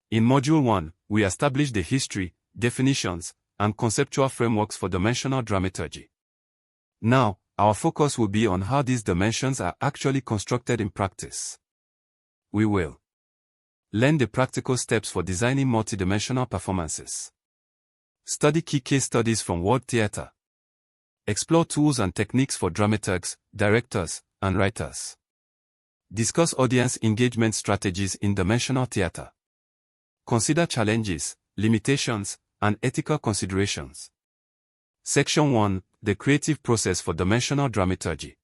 In Module 1, we established the history, definitions, and conceptual frameworks for dimensional dramaturgy. Now, our focus will be on how these dimensions are actually constructed in practice. We will learn the practical steps for designing multidimensional performances, study key case studies from world theater, explore tools and techniques for dramaturgs, directors, and writers, discuss audience engagement strategies in dimensional theater, consider challenges, limitations, and ethical considerations. Section 1. The creative process for dimensional dramaturgy.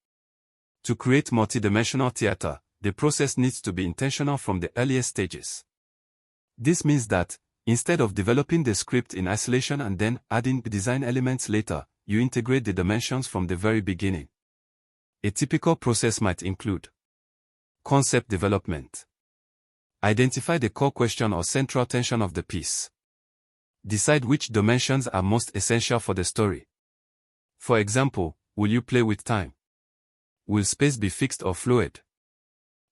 To create multidimensional theater, the process needs to be intentional from the earliest stages. This means that, instead of developing the script in isolation and then adding design elements later, you integrate the dimensions from the very beginning. A typical process might include concept development. Identify the core question or central tension of the piece. Decide which dimensions are most essential for the story. For example, will you play with time? Will space be fixed or fluid?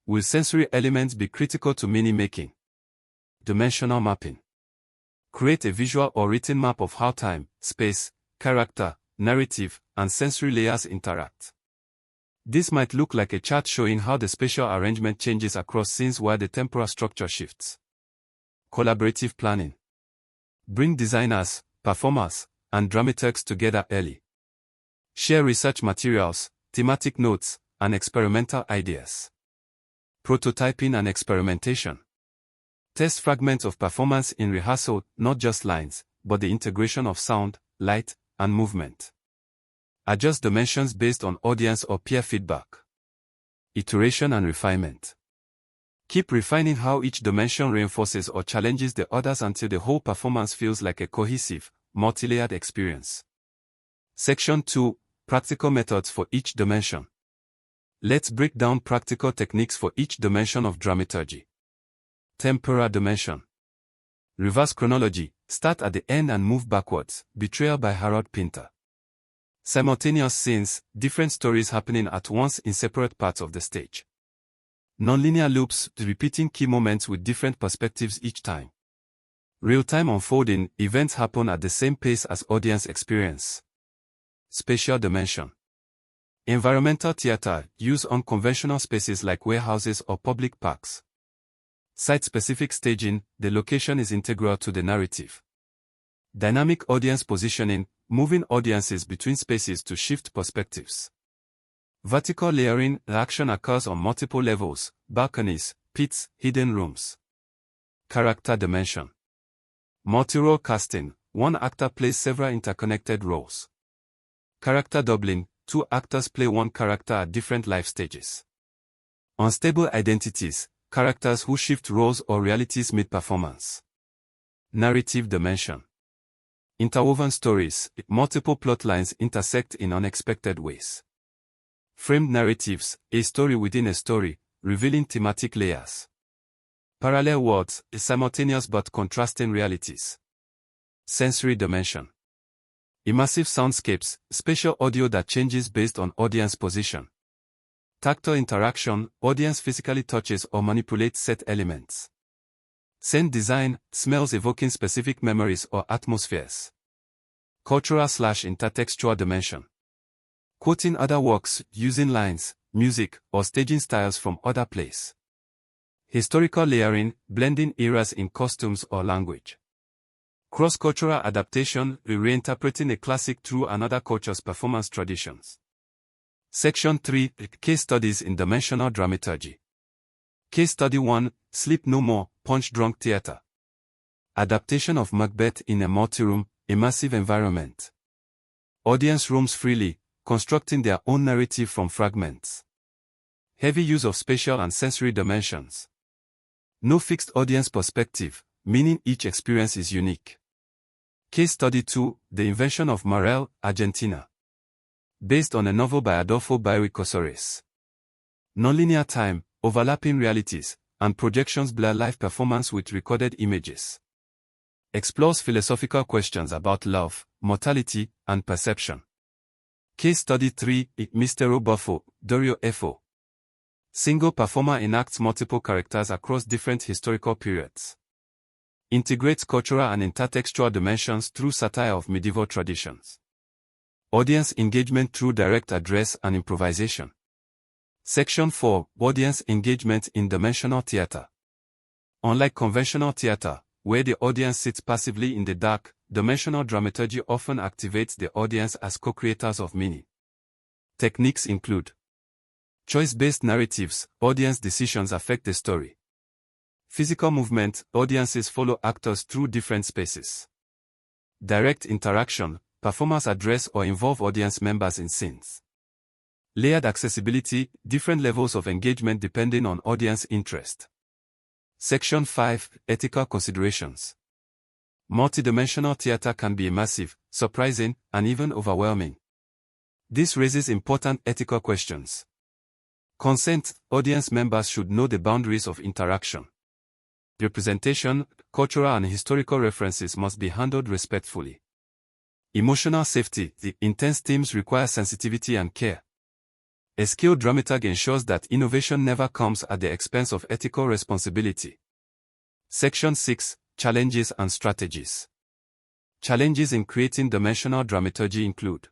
Will sensory elements be critical to meaning-making? Dimensional mapping. Create a visual or written map of how time, space, character, narrative, and sensory layers interact. This might look like a chart showing how the spatial arrangement changes across scenes while the temporal structure shifts. Collaborative planning. Bring designers, performers, and dramaturgs together early. Share research materials, thematic notes, and experimental ideas. Prototyping and experimentation. Test fragments of performance in rehearsal, not just lines, but the integration of sound, light, and movement. Adjust dimensions based on audience or peer feedback. Iteration and refinement. Keep refining how each dimension reinforces or challenges the others until the whole performance feels like a cohesive, multi-layered experience. Section 2. Practical methods for each dimension. Let's break down practical techniques for each dimension of dramaturgy. Temporal dimension. Reverse chronology, start at the end and move backwards, Betrayal by Harold Pinter. Simultaneous scenes, different stories happening at once in separate parts of the stage. Nonlinear loops, repeating key moments with different perspectives each time. Real-time unfolding, events happen at the same pace as audience experience. Spatial dimension. Environmental theater, use unconventional spaces like warehouses or public parks. Site-specific staging, the location is integral to the narrative. Dynamic audience positioning, moving audiences between spaces to shift perspectives. Vertical layering, the action occurs on multiple levels, balconies, pits, hidden rooms. Character dimension. Multi-role casting, one actor plays several interconnected roles. Character doubling, two actors play one character at different life stages. Unstable identities, characters who shift roles or realities mid-performance. Narrative dimension. Interwoven stories, multiple plot lines intersect in unexpected ways. Framed narratives, a story within a story, revealing thematic layers. Parallel worlds, simultaneous but contrasting realities. Sensory dimension. Immersive soundscapes, spatial audio that changes based on audience position. Tactile interaction, audience physically touches or manipulates set elements. Scent design, smells evoking specific memories or atmospheres. Cultural/intertextual dimension. Quoting other works, using lines, music, or staging styles from other plays. Historical layering, blending eras in costumes or language. Cross-cultural adaptation, reinterpreting a classic through another culture's performance traditions. Section 3. Case studies in dimensional dramaturgy. Case study 1. Sleep No More, Punch-Drunk Theater. Adaptation of Macbeth in a multi-room, immersive environment. Audience roams freely, constructing their own narrative from fragments. Heavy use of spatial and sensory dimensions. No fixed audience perspective, meaning each experience is unique. Case study 2. The Invention of Marelle, Argentina. Based on a novel by Adolfo Bioy Cosores. Nonlinear time, overlapping realities, and projections blur live performance with recorded images. Explores philosophical questions about love, mortality, and perception. Case study 3. Mistero Buffo, Dorio Efo. Single performer enacts multiple characters across different historical periods. Integrates cultural and intertextual dimensions through satire of medieval traditions. Audience engagement through direct address and improvisation. Section 4. Audience engagement in dimensional theater. Unlike conventional theater, where the audience sits passively in the dark, dimensional dramaturgy often activates the audience as co-creators of meaning. Techniques include choice-based narratives, audience decisions affect the story. Physical movement, audiences follow actors through different spaces. Direct interaction, performers address or involve audience members in scenes. Layered accessibility, different levels of engagement depending on audience interest. Section 5. Ethical considerations. Multidimensional theater can be immersive, surprising, and even overwhelming. This raises important ethical questions. Consent, audience members should know the boundaries of interaction. Representation, cultural and historical references must be handled respectfully. Emotional safety, the intense themes require sensitivity and care. A skilled dramaturg ensures that innovation never comes at the expense of ethical responsibility. Section 6. Challenges and strategies. Challenges in creating dimensional dramaturgy include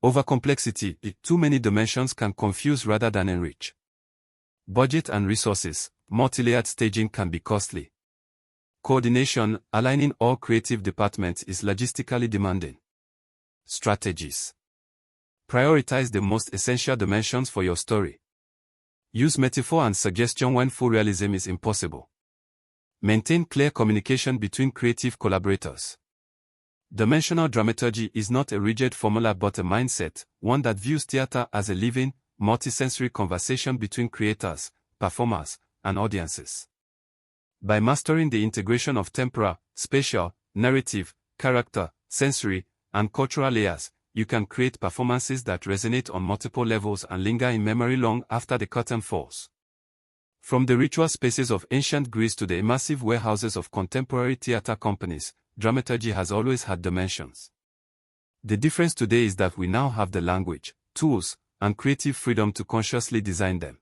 overcomplexity, too many dimensions can confuse rather than enrich. Budget and resources, multi-layered staging can be costly. Coordination, aligning all creative departments is logistically demanding. Strategies. Prioritize the most essential dimensions for your story. Use metaphor and suggestion when full realism is impossible. Maintain clear communication between creative collaborators. Dimensional dramaturgy is not a rigid formula but a mindset, one that views theater as a living, multisensory conversation between creators, performers, and audiences. By mastering the integration of temporal, spatial, narrative, character, sensory, and cultural layers, you can create performances that resonate on multiple levels and linger in memory long after the curtain falls. From the ritual spaces of ancient Greece to the immersive warehouses of contemporary theater companies, dramaturgy has always had dimensions. The difference today is that we now have the language, tools, and creative freedom to consciously design them.